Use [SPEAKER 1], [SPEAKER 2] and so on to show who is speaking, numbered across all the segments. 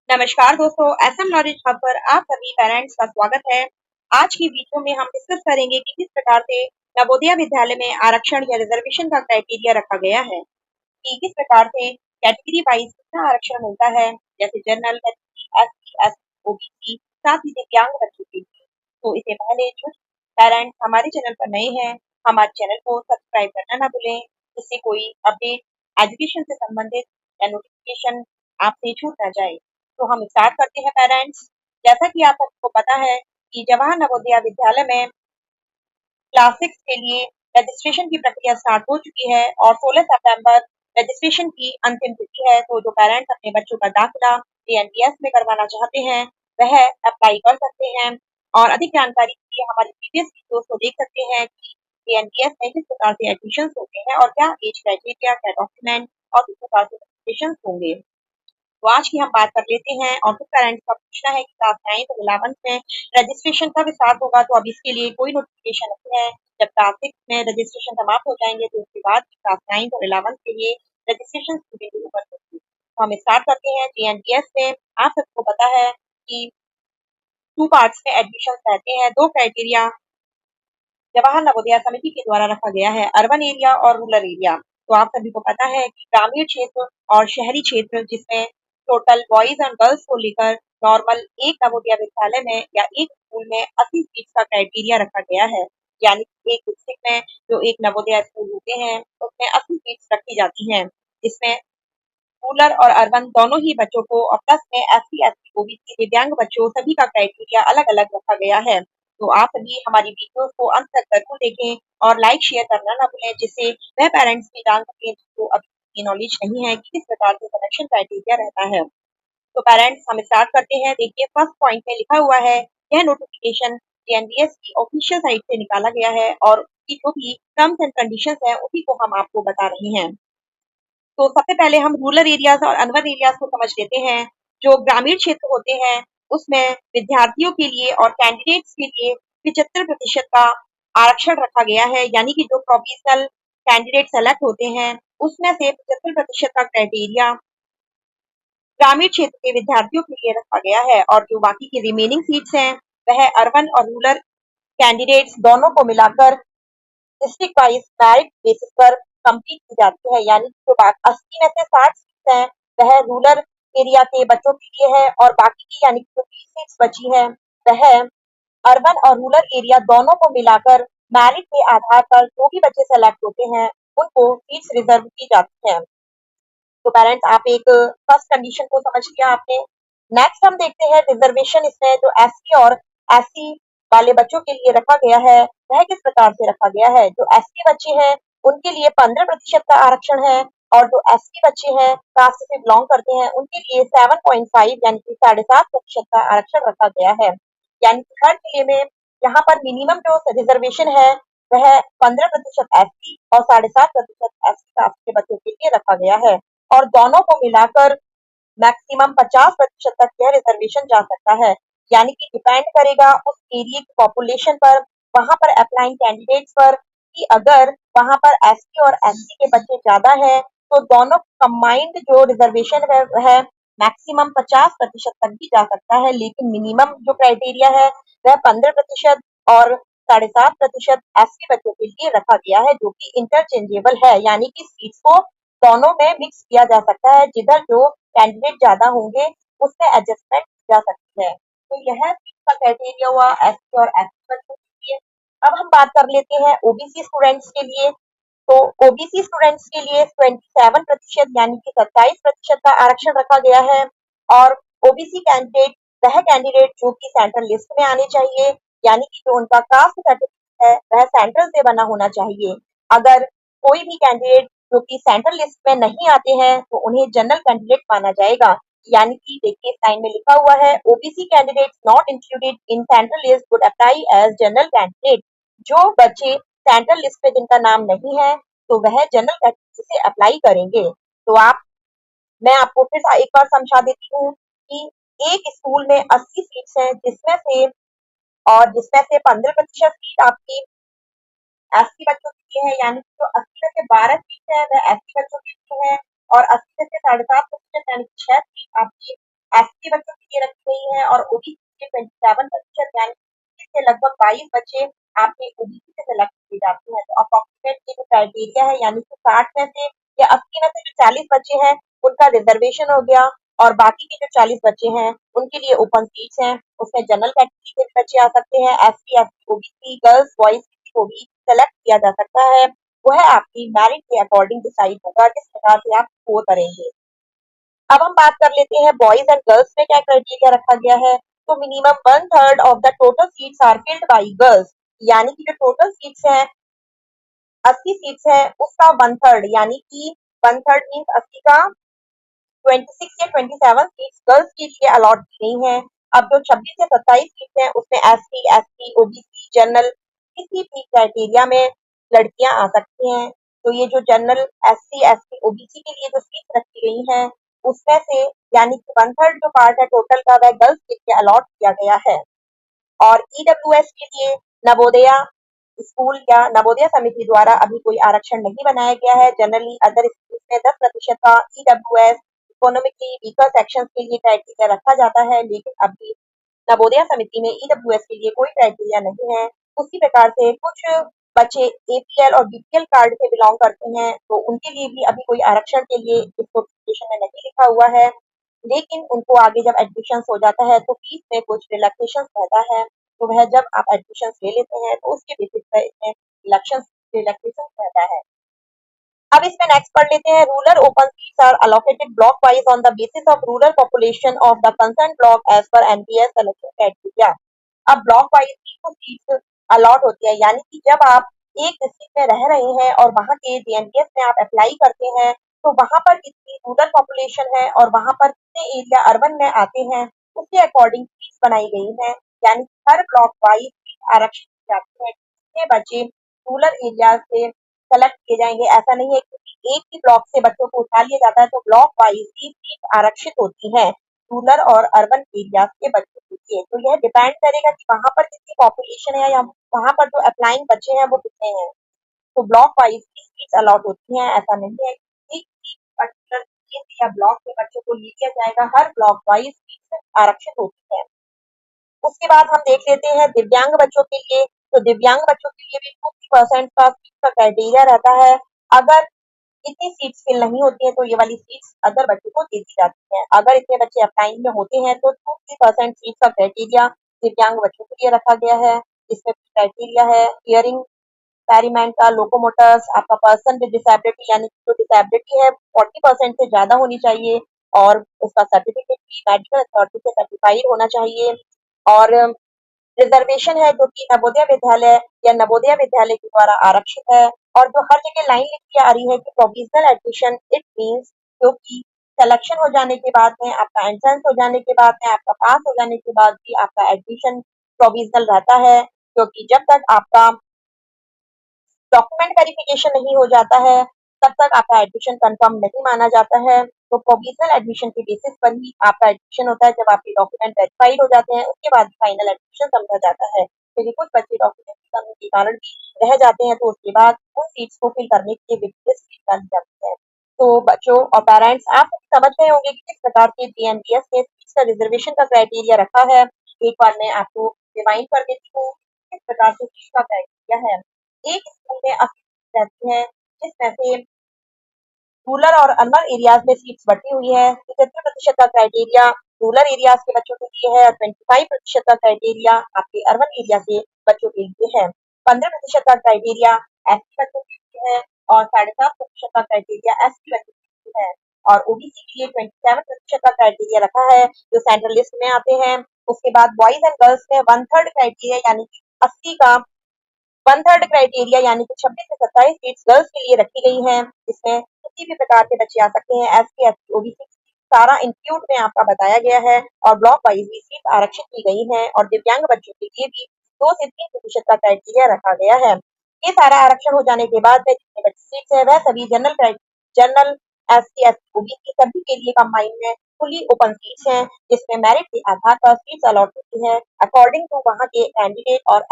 [SPEAKER 1] नमस्कार दोस्तों, SM knowledge hub पर आप सभी पेरेंट्स का स्वागत है। आज की वीडियो में हम डिस्कस करेंगे कि किस प्रकार से नवोदय विद्यालय में आरक्षण या रिजर्वेशन का क्राइटेरिया रखा गया है, कि किस प्रकार से कैटेगरी वाइज कितना आरक्षण मिलता है, जैसे general category, SC, ST, OBC, साथ ही दिव्यांग बच्चों के लिए। तो इससे पहले जो पेरेंट्स हमारे चैनल पर नए हैं, हमारे चैनल को सब्सक्राइब करना ना भूलें, जिससे कोई अपडेट एजुकेशन से संबंधित या नोटिफिकेशन आपसे छूट ना जाए। तो हम स्टार्ट करते हैं पेरेंट्स। जैसा कि आप सबको पता है कि जवाहर नवोदय विद्यालय में क्लास 6 के लिए रजिस्ट्रेशन की प्रक्रिया स्टार्ट हो चुकी है और 16 सितंबर रजिस्ट्रेशन की अंतिम तिथि है। तो जो पेरेंट्स अपने बच्चों का दाखिला एएनपीएस में करवाना चाहते हैं, वह अप्लाई कर सकते हैं। और अधिक जानकारी के लिए हमारी प्रीवियस वीडियोस को देख सकते हैं कि एएनपीएस में किस प्रकार से एडमिशन होते हैं और क्या एज क्राइटेरिया, क्या डॉक्यूमेंट और किस प्रकार से रजिस्ट्रेशन होंगे। तो आज की हम बात कर लेते हैं। और कुछ पेरेंट्स का पूछना है कि क्लास 9 और 11 में रजिस्ट्रेशन कब स्टार्ट होगा। तो अभी इसके लिए कोई नोटिफिकेशन नहीं है। जब क्लास 6 में रजिस्ट्रेशन समाप्त हो जाएंगे तो उसके बाद क्लास 9 और 11 के लिए रजिस्ट्रेशन शुरू कर सकते हैं। तो हम स्टार्ट करते हैं जेएनटीएस में। आप सबको पता है कि टू पार्ट्स में एडमिशन रहते हैं। दो क्राइटेरिया जवाहर नवोदय समिति के द्वारा रखा गया है, अर्बन एरिया और रूरल एरिया। तो आप सभी को पता है कि ग्रामीण क्षेत्र और शहरी क्षेत्र, जिसमें टोटल बॉयज एंड गर्ल्स को लेकर नॉर्मल एक नवोदय विद्यालय में या एक स्कूल में 80 सीट का क्राइटेरिया रखा गया है। यानी कि एक डिस्ट्रिक्ट में जो एक नवोदय स्कूल होते हैं उसमें 80 सीट्स रखी जाती हैं, जिसमें रूरल और अर्बन दोनों ही बच्चों को और प्लस में एससी, एसटी, ओबीसी, दिव्यांग बच्चों सभी का क्राइटेरिया अलग अलग रखा गया है। तो आप सभी हमारी वीडियो को अंत तक जरूर देखें और लाइक शेयर करना ना भूलें, जिससे वह पेरेंट्स भी जान सकें जिसको अभी नॉलेज नहीं है कि किस प्रकार से सिलेक्शन क्राइटेरिया रहता है। तो पेरेंट्स हम स्टार्ट करते हैं। देखिए फर्स्ट पॉइंट में लिखा हुआ है, यह नोटिफिकेशन जेएनबीएस की ऑफिशियल साइट से निकाला गया है और उसकी जो भी टर्म्स एंड कंडीशंस है उसी को हम आपको बता रहे हैं। तो सबसे पहले हम रूरल एरियाज और अर्बन एरियाज को समझ लेते हैं। जो ग्रामीण क्षेत्र होते हैं उसमें विद्यार्थियों के लिए और कैंडिडेट्स के लिए 75% का आरक्षण रखा गया है। यानी कि जो प्रोविजनल कैंडिडेट सेलेक्ट होते हैं उसमें से 75% का क्राइटेरिया ग्रामीण क्षेत्र के विद्यार्थियों के लिए रखा गया है और जो बाकी की रिमेनिंग सीट्स हैं वह अर्बन और रूरल कैंडिडेट्स दोनों को मिलाकर डिस्ट्रिक्ट वाइज मेरिट बेसिस पर कंप्लीट की जाती है। यानी कि जो बात 80 में से 60 सीट्स हैं वह रूरल एरिया के बच्चों के लिए है और बाकी की यानी कि जो 20 सीट्स बची है वह अर्बन और रूरल एरिया दोनों को मिलाकर मेरिट के आधार पर जो भी बच्चे सेलेक्ट होते हैं उनको सीट्स रिजर्व की जाती है। तो पेरेंट्स आप एक फर्स्ट कंडीशन को समझ लिया आपने। नेक्स्ट हम देखते हैं रिजर्वेशन। इसमें जो एससी और एससी वाले बच्चों के लिए रखा गया है वह किस प्रकार से रखा गया है। जो एससी बच्चे हैं उनके लिए 15% का आरक्षण है और जो एसटी बच्चे हैं कास्ट से बिलोंग करते हैं उनके लिए 7.5 यानी कि 7.5% का आरक्षण रखा गया है। यानी कि हर जिले में यहाँ पर मिनिमम जो रिजर्वेशन है वह 15% एससी और 7.5% एसटी कास्ट के बच्चों के लिए रखा गया है और दोनों को मिलाकर मैक्सिमम 50% तक यह रिजर्वेशन जा सकता है। यानी कि डिपेंड करेगा उस एरिया की पॉपुलेशन पर, वहां पर अप्लाइंग कैंडिडेट्स पर, कि अगर वहां पर एसटी और एससी के बच्चे ज्यादा है तो दोनों कंबाइंड जो रिजर्वेशन है वह मैक्सिमम 50% तक भी जा सकता है। लेकिन मिनिमम जो क्राइटेरिया है वह 15% और 7.5% एससी बच्चों के लिए रखा गया है, जो कि इंटरचेंजेबल है। यानी कि सीट्स को दोनों में मिक्स किया जा सकता है, जिधर जो कैंडिडेट ज्यादा होंगे उसमें एडजस्टमेंट की जा सकती है। तो यह का क्राइटेरिया हुआ एससी और एसटी बच्चों के लिए। अब हम बात कर लेते हैं ओबीसी स्टूडेंट्स के लिए। तो ओबीसी स्टूडेंट्स के लिए 27% यानी कि 27% का आरक्षण रखा गया है और ओबीसी कैंडिडेट वह कैंडिडेट जो कि सेंट्रल लिस्ट में आने चाहिए, यानी कि जो उनका कास्ट सर्टिफिकेट है वह सेंट्रल से बना होना चाहिए। अगर कोई भी कैंडिडेट जो कि सेंट्रल लिस्ट में नहीं आते हैं तो उन्हें जनरल कैंडिडेट माना जाएगा। यानी कि देखिए साइन में लिखा हुआ है, OBC candidates not included in central list would apply as general candidate. जो बच्चे सेंट्रल लिस्ट में जिनका नाम नहीं है तो वह जनरल कैटेगरी से अप्लाई करेंगे। तो आप मैं आपको फिर एक बार समझा देती हूँ कि एक स्कूल में 80 सीट्स हैं, जिसमें से 15% सीट आपकी एससी बच्चों के लिए है। यानी कि जो 80 में से 12 सीट है वह एससी बच्चों के लिए है और 80 में से 7.5% यानी कि 6 सीट आपकी एसटी बच्चों के लिए रखी गई है और ओबीसी के 27% यानी इससे लगभग 22 बच्चे आपके ओबीसी से सेलेक्ट किए जाते हैं। तो अप्रोक्सीमेट ये जो क्राइटेरिया है यानी कि 60 में से या 80 में से जो 40 बच्चे हैं उनका रिजर्वेशन हो गया और बाकी के जो 40 बच्चे हैं उनके लिए ओपन सीट्स हैं। उसमें जनरल कैटेगरी के भी बच्चे आ सकते हैं, SC, ST, OBC, girls, boys किसी को भी सेलेक्ट किया जा सकता है। वह आपकी मेरिट के अकॉर्डिंग डिसाइड होगा किस प्रकार से आप स्कोर करेंगे। अब हम बात कर लेते हैं बॉयज एंड गर्ल्स में क्या क्राइटेरिया रखा गया है। तो minimum 1/3 of the total seats are filled by girls, यानी कि जो टोटल सीट्स हैं 80 सीट्स है उसका 1/3 यानी कि 1/3 मीन्स 80 का 26 या 27 सीट्स गर्ल्स के लिए अलॉट की गई हैं। अब जो 26 से 27 सीट्स हैं उसमें एससी, एसटी, ओबीसी, जनरल किसी भी क्राइटेरिया में लड़कियां आ सकती हैं। तो ये जो जनरल एससी, एसटी, ओबीसी के लिए जो सीट्स रखी गई हैं उसमें से यानी कि 1/3 जो पार्ट है टोटल का वह गर्ल्स के लिए अलॉट किया गया है। और ईडब्ल्यूएस के लिए नवोदया स्कूल या नवोदय समिति द्वारा अभी कोई आरक्षण नहीं बनाया गया है। जनरली अदर स्कूल में 10% का ईडब्ल्यूएस इकोनॉमिकली वीकर सेक्शन के लिए क्राइटेरिया रखा जाता है, लेकिन अभी नवोदय समिति में ईडब्ल्यूएस के लिए कोई क्राइटेरिया नहीं है। उसी प्रकार से कुछ बच्चे एपीएल और बीपीएल कार्ड से बिलोंग करते हैं, तो उनके लिए भी अभी कोई आरक्षण के लिए इस नोटिफिकेशन में नहीं लिखा हुआ है, लेकिन उनको आगे जब एडमिशन हो जाता है तो फीस में कुछ रिलैक्सेशन रहता है। तो वह जब आप एडमिशन ले लेते हैं तो उसके बेसिस पर इसमें रिलैक्सेशन रहता है। अब इसमें नेक्स्ट पढ़ लेते हैं rural open seats are allocated block wise on the basis of rural population of the concern block as per NPS selection criteria. अब ब्लॉक वाइज को सीट्स अलॉट होती है, यानी कि जब आप एक डिस्ट्रिक्ट में रह रहे हैं और वहां के जेएनपीएस में आप अप्लाई करते हैं तो वहां पर कितनी रूरल पॉपुलेशन है और वहां पर कितने एरिया अर्बन में आते हैं उसके अकॉर्डिंग सीट्स बनाई गई हैं। यानी कि हर ब्लॉक वाइज सीट आरक्षित की जाती है, कितने बच्चे रूरल एरिया से सेलेक्ट किए जाएंगे। ऐसा नहीं है कि एक ही ब्लॉक से बच्चों को उठा लिया जाता है, तो ब्लॉक वाइज ही सीट आरक्षित होती है रूरल और अर्बन एरिया के बच्चों के लिए। तो यह डिपेंड करेगा कि वहां पर कितनी पॉपुलेशन है या वहां पर जो अप्लाइंग बच्चे हैं वो कितने हैं। तो ब्लॉक वाइज सीट्स अलॉट होती हैं, ऐसा नहीं है कि एक पर्टिकुलर या ब्लॉक के बच्चों को ले लिया जाएगा, हर ब्लॉक वाइज सीट्स आरक्षित होती है। उसके बाद हम देख लेते हैं दिव्यांग बच्चों के लिए। तो दिव्यांग बच्चों के लिए भी 50% का सीट का क्राइटेरिया रहता है। अगर इतनी सीट्स फिल नहीं होती है तो ये वाली सीट्स अदर बच्चों को दे दी जाती है। अगर इतने बच्चे अप्लाइंग में होते हैं तो 50% सीट का क्राइटेरिया दिव्यांग बच्चों के लिए रखा गया है। इसमें क्राइटेरिया है हियरिंग पेरिमेंट का, लोकोमोटर्स, आपका पर्सन विद डिसेबिलिटी यानी जो डिसेबिलिटी है 40% से ज्यादा होनी चाहिए और उसका सर्टिफिकेट भी मेडिकल अथॉरिटी से सर्टिफाइड होना चाहिए। और रिजर्वेशन है जो कि नवोदय विद्यालय या नवोदय विद्यालय के द्वारा आरक्षित है। और जो हर जगह लाइन लिख के आ रही है कि प्रोविजनल एडमिशन इट मीन्स, जो कि सिलेक्शन हो जाने के बाद में आपका एंट्रेंस हो जाने के बाद में आपका पास हो जाने के बाद भी आपका एडमिशन प्रोविजनल रहता है, क्योंकि जब तक आपका डॉक्यूमेंट वेरिफिकेशन नहीं हो जाता है तब तक आपका एडमिशन कंफर्म नहीं माना जाता है। तो प्रोविजनल एडमिशन के बेसिस पर ही आपका एडमिशन होता है। जब आपके डॉक्यूमेंट वेरीफाइड हो जाते हैं उसके बाद फाइनल एडमिशन समझा जाता है। यदि कुछ बच्चे डॉक्यूमेंट की कमी के कारण भी रह जाते हैं तो उसके बाद उन सीट्स को फिल करने के लिए वेट लिस्ट निकाली जाती है। तो बच्चों और पेरेंट्स आप समझ गए होंगे कि किस प्रकार के जीएनबीएस में सीट्स का रिजर्वेशन का क्राइटेरिया रखा है। एक बार मैं आपको रिवाइंड कर देती हूँ किस प्रकार से सीट का क्राइटेरिया है। एक स्कूल में 80 सीट रहती हैं, जिसमें से रूरल और अर्बन एरियाज में सीट्स बढ़ी हुई है। 75% का क्राइटेरिया रूरल एरियाज के बच्चों के लिए है और 25% का क्राइटेरिया आपके अर्बन एरिया के बच्चों के लिए है। 15% का क्राइटेरिया एसटी बच्चों के लिए है और 7.5% का क्राइटेरिया एसटी बच्चों के लिए है। और ओबीसी के लिए 27% का क्राइटेरिया रखा है जो सेंट्रल लिस्ट में आते हैं। उसके बाद बॉयज एंड गर्ल्स में 1/3 क्राइटेरिया यानी कि 80 का 1/3 क्राइटेरिया यानी कि 26 से 27 सीट्स गर्ल्स के लिए रखी गई हैं। इसमें किसी भी प्रकार के बच्चे आ सकते हैं, एससी, एसटी, ओबीसी सारा इंस्टीट्यूट में आपका बताया गया है और ब्लॉक वाइज भी सीट आरक्षित की गई हैं और दिव्यांग बच्चों के लिए भी 2 से 3% का क्राइटेरिया रखा गया है। ये सारा आरक्षण हो जाने के बाद में जितने बच्चे सीट्स है वह सभी जनरल एससी, एसटी, ओबीसी सभी के लिए कंबाइन में फुली ओपन सीट्स हैं, जिसमें मेरिट के आधार पर सीट्स अलॉट होती है अकॉर्डिंग टू वहाँ के कैंडिडेट और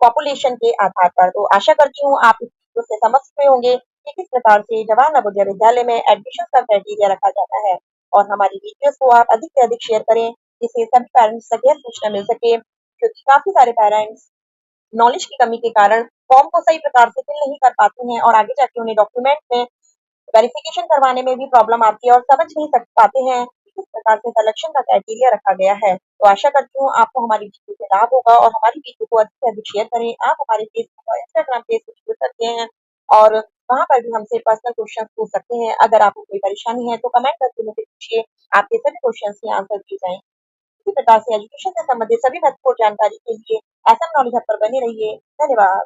[SPEAKER 1] पॉपुलेशन के आधार पर। तो आशा करती हूँ आप इस चीज़ों से समझ चुके होंगे कि किस प्रकार से जवाहर नवोदय विद्यालय में एडमिशन का क्राइटेरिया रखा जाता है। और हमारी वीडियोस को आप अधिक से अधिक शेयर करें, जिससे सभी पेरेंट्स तक यह सूचना मिल सके, क्योंकि काफ़ी सारे पेरेंट्स नॉलेज की कमी के कारण फॉर्म को सही प्रकार से फिल नहीं कर पाते हैं और आगे जाके उन्हें डॉक्यूमेंट में वेरिफिकेशन करवाने में भी प्रॉब्लम आती है और समझ नहीं सक पाते हैं कि किस प्रकार से सिलेक्शन का क्राइटेरिया रखा गया है। तो आशा करती हूँ आपको हमारी वीडियो से लाभ होगा और हमारी वीडियो को अधिक से अधिक शेयर करें। आप हमारे फेसबुक और इंस्टाग्राम पेज से जुड़ सकते हैं और वहाँ पर भी हमसे पर्सनल क्वेश्चन पूछ सकते हैं। अगर आपको कोई परेशानी है तो कमेंट करके मुझे पूछिए, आपके सभी क्वेश्चन के आंसर दिए जाएंगे। इसी प्रकार से एजुकेशन से संबंधित सभी महत्वपूर्ण जानकारी के लिए असम नॉलेज हब पर बने रहिए। धन्यवाद।